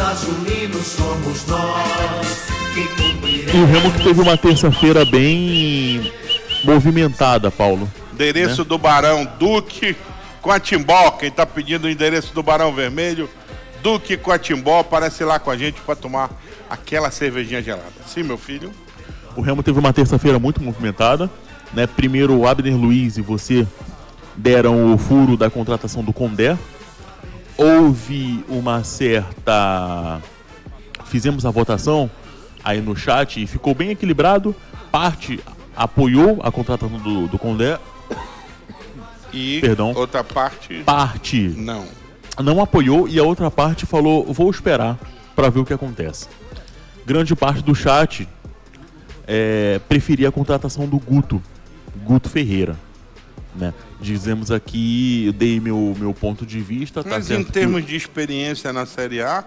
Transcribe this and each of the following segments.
azulinos somos nós que cumpriremos. E o Remo que teve uma terça-feira bem movimentada, Paulo. Endereço do Barão, Duque Coatimbó. Quem tá pedindo o endereço do Barão Vermelho, Duque Coatimbó, aparece lá com a gente para tomar aquela cervejinha gelada. Sim, meu filho? O Remo teve uma terça-feira muito movimentada, né? Primeiro o Abner Luiz e você deram o furo da contratação do Condé. Houve uma certa... Fizemos a votação aí no chat e ficou bem equilibrado. Parte apoiou a contratação do Condé. E Perdão. outra parte... Parte não apoiou e a outra parte falou, vou esperar para ver o que acontece. Grande parte do chat preferia a contratação do Guto Ferreira, né? Dizemos aqui, eu dei meu ponto de vista. Mas em termos de experiência na Série A,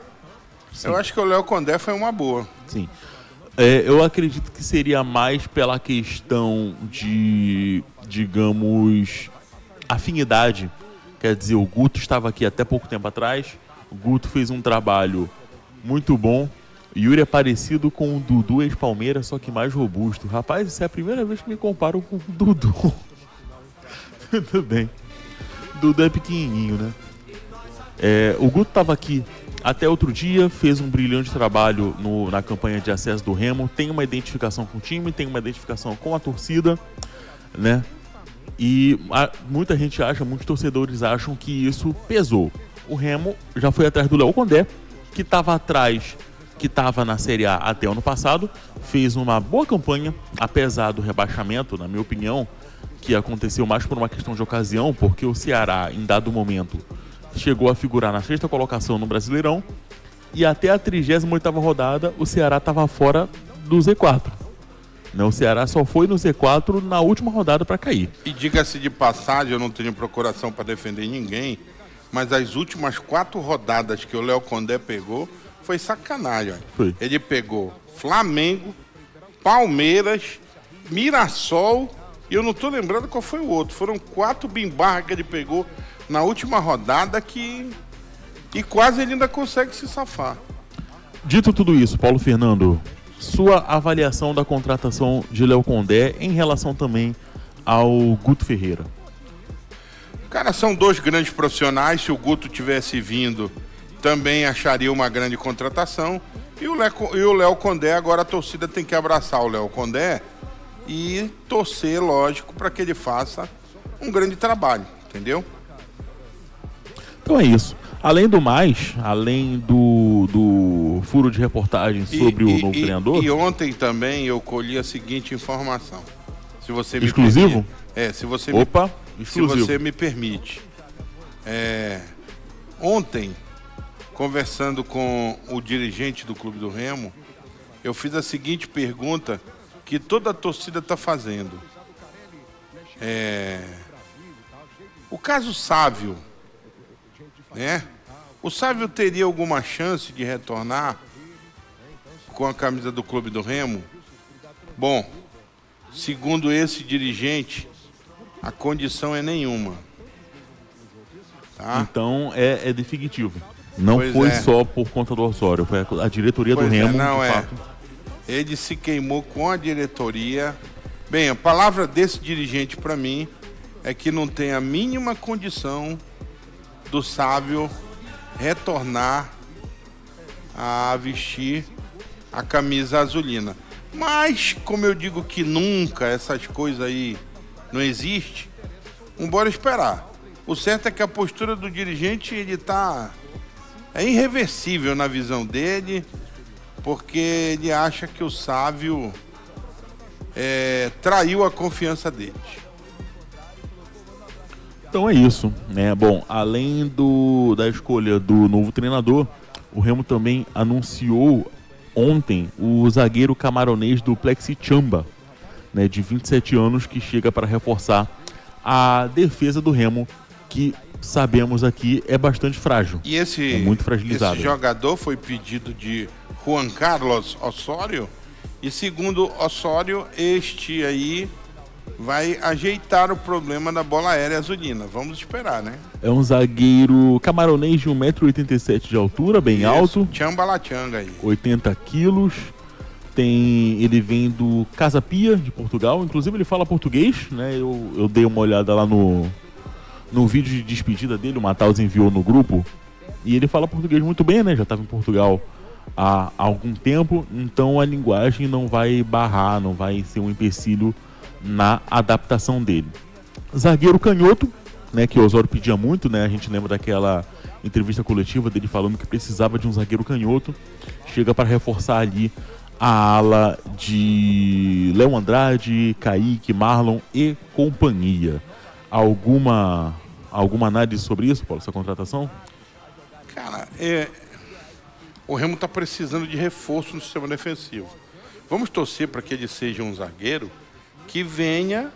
sim, eu acho que o Léo Condé foi uma boa. Sim. Eu acredito que seria mais pela questão de, digamos, afinidade. Quer dizer, o Guto estava aqui até pouco tempo atrás. O Guto fez um trabalho muito bom. Yuri é parecido com o Dudu ex-Palmeiras, só que mais robusto. Rapaz, isso é a primeira vez que me comparo com o Dudu. Tudo bem. Dudu é pequenininho, né? O Guto estava aqui até outro dia, fez um brilhante trabalho na campanha de acesso do Remo. Tem uma identificação com o time, tem uma identificação com a torcida, né? E muita gente acha, muitos torcedores acham que isso pesou. O Remo já foi atrás do Léo Condé, que estava atrás... que estava na Série A até o ano passado, fez uma boa campanha, apesar do rebaixamento, na minha opinião, que aconteceu mais por uma questão de ocasião, porque o Ceará, em dado momento, chegou a figurar na 6ª colocação no Brasileirão, e até a 38ª rodada, o Ceará estava fora do Z4. O Ceará só foi no Z4 na última rodada para cair. E diga-se de passagem, eu não tenho procuração para defender ninguém, mas as últimas 4 rodadas que o Léo Condé pegou, foi sacanagem. Foi. Ele pegou Flamengo, Palmeiras, Mirassol e eu não tô lembrando qual foi o outro. Foram 4 bimbarras que ele pegou na última rodada e quase ele ainda consegue se safar. Dito tudo isso, Paulo Fernando, sua avaliação da contratação de Léo Condé em relação também ao Guto Ferreira. Cara, são 2 grandes profissionais. Se o Guto tivesse vindo, também acharia uma grande contratação. E o Léo Condé, agora a torcida tem que abraçar o Léo Condé e torcer, lógico, para que ele faça um grande trabalho, entendeu? Então é isso. Além do mais, além do furo de reportagem sobre o novo treinador... E ontem também eu colhi a seguinte informação. Se você me exclusivo? Permite, se você exclusivo. Se você me permite. Ontem, conversando com o dirigente do Clube do Remo, eu fiz a seguinte pergunta que toda a torcida está fazendo. O caso Sávio, né? O Sávio teria alguma chance de retornar com a camisa do Clube do Remo? Bom, segundo esse dirigente, a condição é nenhuma. Tá? Então é definitivo. Não foi só por conta do Osório, foi a diretoria do Remo, de fato. Ele se queimou com a diretoria. Bem, a palavra desse dirigente para mim é que não tem a mínima condição do Sávio retornar a vestir a camisa azulina. Mas, como eu digo que nunca essas coisas aí não existem, bora esperar. O certo é que a postura do dirigente, ele é irreversível na visão dele, porque ele acha que o Sávio traiu a confiança deles. Então é isso, né? Bom, além da escolha do novo treinador, o Remo também anunciou ontem o zagueiro camaronês do Plexi Chamba, né, de 27 anos, que chega para reforçar a defesa do Remo, que sabemos aqui é bastante frágil. E é muito fragilizado. Esse jogador foi pedido de Juan Carlos Osório, e segundo Osório, este aí vai ajeitar o problema da bola aérea azulina. Vamos esperar, né? É um zagueiro camaronês de 1,87 m de altura, bem alto. Tchambalachanga aí. 80 quilos. Ele vem do Casa Pia, de Portugal. Inclusive ele fala português, né? Eu dei uma olhada lá no vídeo de despedida dele, o Mataus enviou no grupo. E ele fala português muito bem, né? Já estava em Portugal há algum tempo. Então a linguagem não vai barrar, não vai ser um empecilho na adaptação dele. Zagueiro canhoto, né? Que o Osório pedia muito, né? A gente lembra daquela entrevista coletiva dele falando que precisava de um zagueiro canhoto. Chega para reforçar ali a ala de Léo Andrade, Kaique, Marlon e companhia. Alguma análise sobre isso, Paulo, essa contratação? Cara, o Remo está precisando de reforço no sistema defensivo. Vamos torcer para que ele seja um zagueiro que venha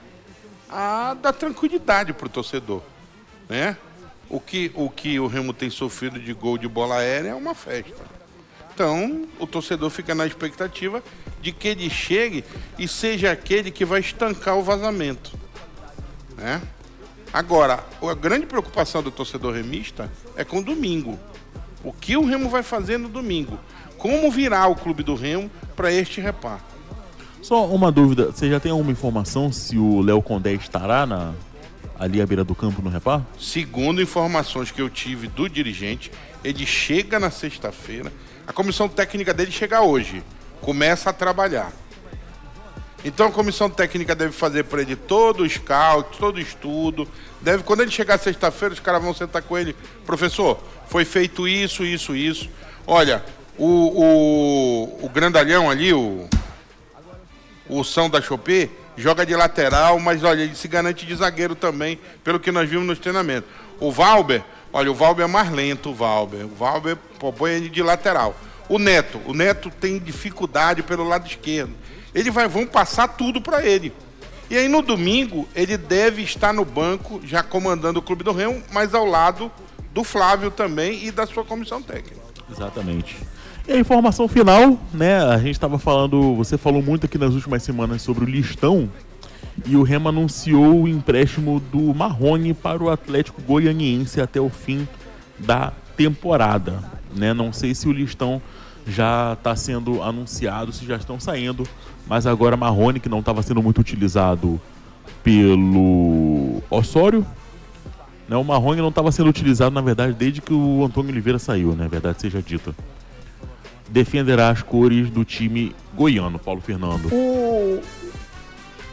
a dar tranquilidade para o torcedor, né? O que o Remo tem sofrido de gol de bola aérea é uma festa. Então, o torcedor fica na expectativa de que ele chegue e seja aquele que vai estancar o vazamento, né? Agora, a grande preocupação do torcedor remista é com o domingo. O que o Remo vai fazer no domingo? Como virar o clube do Remo para este repar? Só uma dúvida, você já tem alguma informação se o Léo Condé estará ali à beira do campo no repar? Segundo informações que eu tive do dirigente, ele chega na sexta-feira. A comissão técnica dele chega hoje, começa a trabalhar. Então a comissão técnica deve fazer para ele todo o scout, todo o estudo. Quando ele chegar sexta-feira, os caras vão sentar com ele. Professor, foi feito isso. Olha, o grandalhão ali, o São da Chopé, joga de lateral, mas olha, ele se garante de zagueiro também, pelo que nós vimos nos treinamentos. O Valber é mais lento, o Valber põe ele de lateral. O Neto tem dificuldade pelo lado esquerdo. Vão passar tudo para ele. E aí no domingo, ele deve estar no banco, já comandando o Clube do Remo, mas ao lado do Flávio também e da sua comissão técnica. Exatamente. E a informação final, né? A gente estava falando, você falou muito aqui nas últimas semanas sobre o listão, e o Remo anunciou o empréstimo do Marrone para o Atlético Goianiense até o fim da temporada, né? Não sei se o listão já está sendo anunciado, se já estão saindo, mas agora Marrone, que não estava sendo muito utilizado pelo Osório, né? O Marrone não estava sendo utilizado, na verdade, desde que o Antônio Oliveira saiu, né? Verdade seja dita. Defenderá as cores do time goiano, Paulo Fernando. O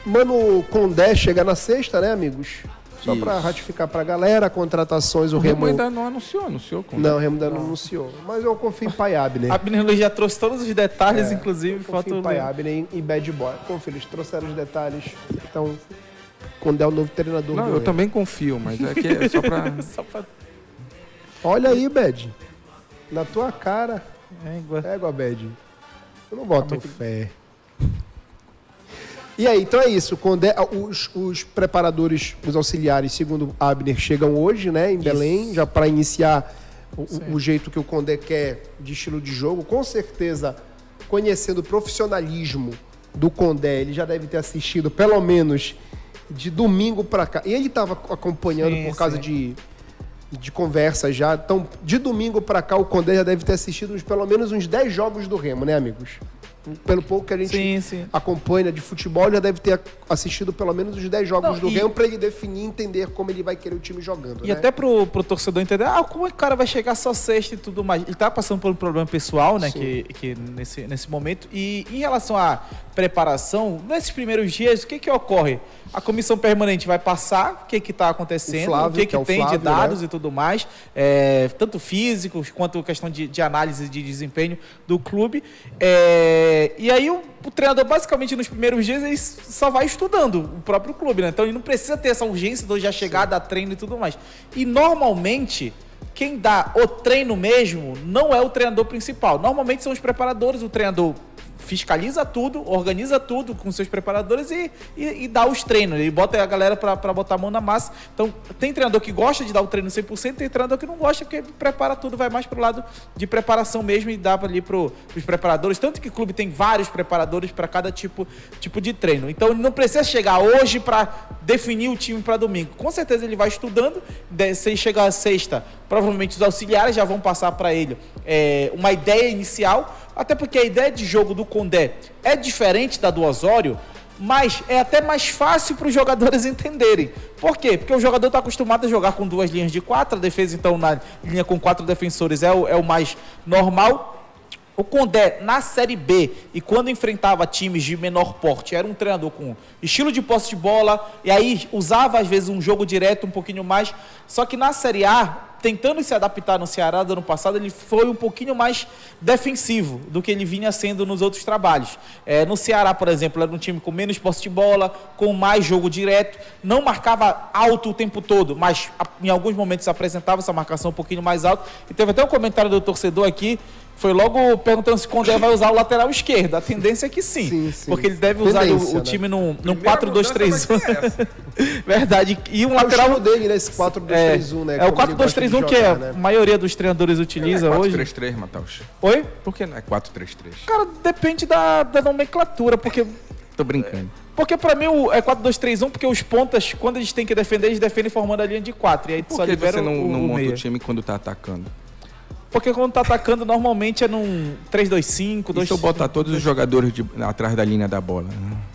Mano Condé chega na sexta, né, amigos? Só para ratificar pra galera, contratações, o Remo ainda não anunciou. Não, o Remo ainda não anunciou. Mas eu confio em Pai Abner. Abner Luiz já trouxe todos os detalhes, inclusive. Eu confio em Pai Abner e Bad Boy. Confio, eles trouxeram os detalhes. Então, Condé é o novo treinador. Não, eu também confio, mas é que é só pra... Olha aí, Bad. Na tua cara. Égua, Bad. Eu não boto fé. E aí, então é isso. Os preparadores, os auxiliares, segundo Abner, chegam hoje, né, em Belém, já para iniciar o jeito que o Condé quer de estilo de jogo. Com certeza, conhecendo o profissionalismo do Condé, ele já deve ter assistido pelo menos de domingo para cá. E ele estava acompanhando por causa de conversa já. Então, de domingo para cá, o Condé já deve ter assistido pelo menos uns 10 jogos do Remo, né, amigos? Pelo pouco que a gente acompanha de futebol, já deve ter assistido pelo menos os 10 jogos do Remo para ele definir e entender como ele vai querer o time jogando. E até pro torcedor entender, como é que o cara vai chegar só sexta e tudo mais. Ele tá passando por um problema pessoal, né, que nesse momento. E em relação à preparação, nesses primeiros dias, o que ocorre? A comissão permanente vai passar o que está acontecendo, Flávio, o que tem Flávio, de dados, né? E tudo mais, tanto físicos quanto questão de análise de desempenho do clube. E aí o treinador, basicamente, nos primeiros dias, ele só vai estudando o próprio clube, né? Então ele não precisa ter essa urgência de já chegar, dar treino e tudo mais. E normalmente, quem dá o treino mesmo não é o treinador principal. Normalmente são os preparadores, o treinador fiscaliza tudo, organiza tudo com seus preparadores e dá os treinos. Ele bota a galera para botar a mão na massa. Então, tem treinador que gosta de dar o treino 100%, tem treinador que não gosta, porque prepara tudo, vai mais pro lado de preparação mesmo e dá ali pros preparadores. Tanto que o clube tem vários preparadores para cada tipo de treino. Então, ele não precisa chegar hoje para definir o time para domingo. Com certeza ele vai estudando. Se ele chegar à sexta, provavelmente os auxiliares já vão passar para ele uma ideia inicial, até porque a ideia de jogo do Condé é diferente da do Osório, mas é até mais fácil para os jogadores entenderem. Por quê? Porque o jogador está acostumado a jogar com 2 linhas de 4, a defesa então na linha com 4 defensores é o mais normal. O Condé, na Série B, e quando enfrentava times de menor porte, era um treinador com estilo de posse de bola, e aí usava, às vezes, um jogo direto um pouquinho mais. Só que na Série A, tentando se adaptar no Ceará do ano passado, ele foi um pouquinho mais defensivo do que ele vinha sendo nos outros trabalhos. No Ceará, por exemplo, era um time com menos posse de bola, com mais jogo direto, não marcava alto o tempo todo, mas em alguns momentos apresentava essa marcação um pouquinho mais alta. E teve até um comentário do torcedor aqui, foi logo perguntando se o Condé vai usar o lateral esquerdo. A tendência é que sim. Porque ele deve usar o time num 4-2-3-1. Verdade. E um lateral... O dele, né? Esse 4-2-3-1, né? É o 4-2-3-1 que a maioria dos treinadores utiliza hoje. 4-3-3, Matheus. Oi? Por que não é 4-3-3? Cara, depende da nomenclatura, porque... Tô brincando. Porque pra mim é 4-2-3-1, porque os pontas, quando eles têm que defender, eles defendem formando a linha de 4. E aí Por só que libera você não monta meia. o time quando tá atacando? Porque quando tá atacando, normalmente é num 3-2-5, E se eu botar todos os jogadores atrás da linha da bola?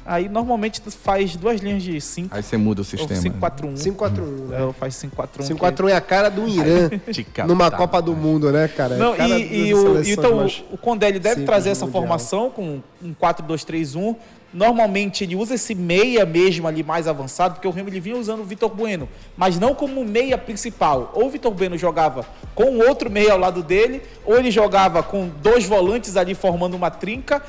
Aí normalmente tu faz 2 linhas de 5. Aí você muda o Ou sistema. 5-4-1. 5-4-1, né? Ou faz 5-4-1. 5-4-1 é a cara do Irã numa Copa do Mundo, né, cara? Não, Cara então o Condé ele deve simples trazer do essa Mundial. formação com um 4-2-3-1. Normalmente ele usa esse meia mesmo ali mais avançado, porque o Remo ele vinha usando o Vitor Bueno, mas não como meia principal. Ou o Vitor Bueno jogava com outro meia ao lado dele, ou ele jogava com 2 volantes ali formando uma trinca,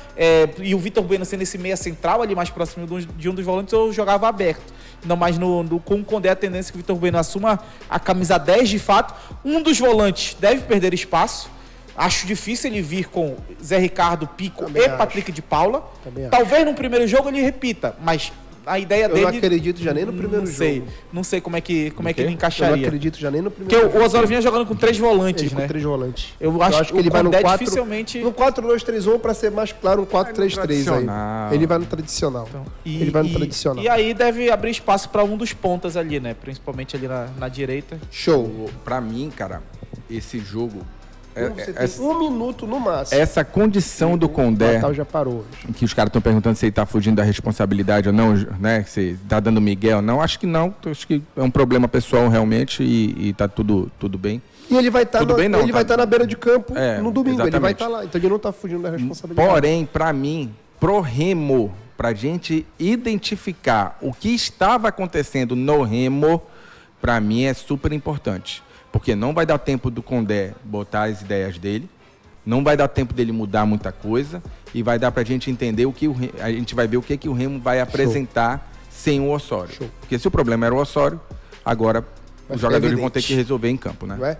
e o Vitor Bueno sendo esse meia central ali mais próximo de um dos volantes, ou jogava aberto. Não, mas com o Condé a tendência é que o Vitor Bueno assuma a camisa 10 de fato. Um dos volantes deve perder espaço. Acho difícil ele vir com Zé Ricardo, Pico Também e acho. Patrick de Paula. Também Talvez no primeiro jogo ele repita, mas a ideia Eu dele... não acredito já nem no primeiro jogo. Não sei como é que ele Eu não encaixaria. acredito já nem no Porque primeiro o Osório vinha jogando com 3 volantes, Ele né? com 3 volantes. Eu acho que ele vai no Condé 4, dificilmente... no 4-2-3-1, pra ser mais claro, um 4-3-3 tradicional. aí. Ele vai no tradicional. Ele vai no tradicional. E aí deve abrir espaço para um dos pontas ali, né? Principalmente ali na direita. Show. Pra mim, cara, esse jogo... Você tem 1 minuto no máximo. Essa condição do O Condé, Natal já parou hoje. que os caras estão perguntando se ele tá fugindo da responsabilidade ou não, né? Se tá dando migué ou não. Acho que não. Acho que é um problema pessoal realmente e tá tudo bem. E ele vai estar Tudo bem, não, tá? na beira de campo no domingo. Ele vai exatamente. estar lá. Então ele não tá fugindo da responsabilidade. Porém, pra mim, pro Remo, pra gente identificar o que estava acontecendo no Remo, pra mim é super importante. Porque não vai dar tempo do Condé botar as ideias dele, não vai dar tempo dele mudar muita coisa e vai dar pra gente entender a gente vai ver o que o Remo vai apresentar sem o Osório. Show. Porque se o problema era o Osório, agora os ficar jogadores vão ter evidente. que resolver em campo, né? Não é?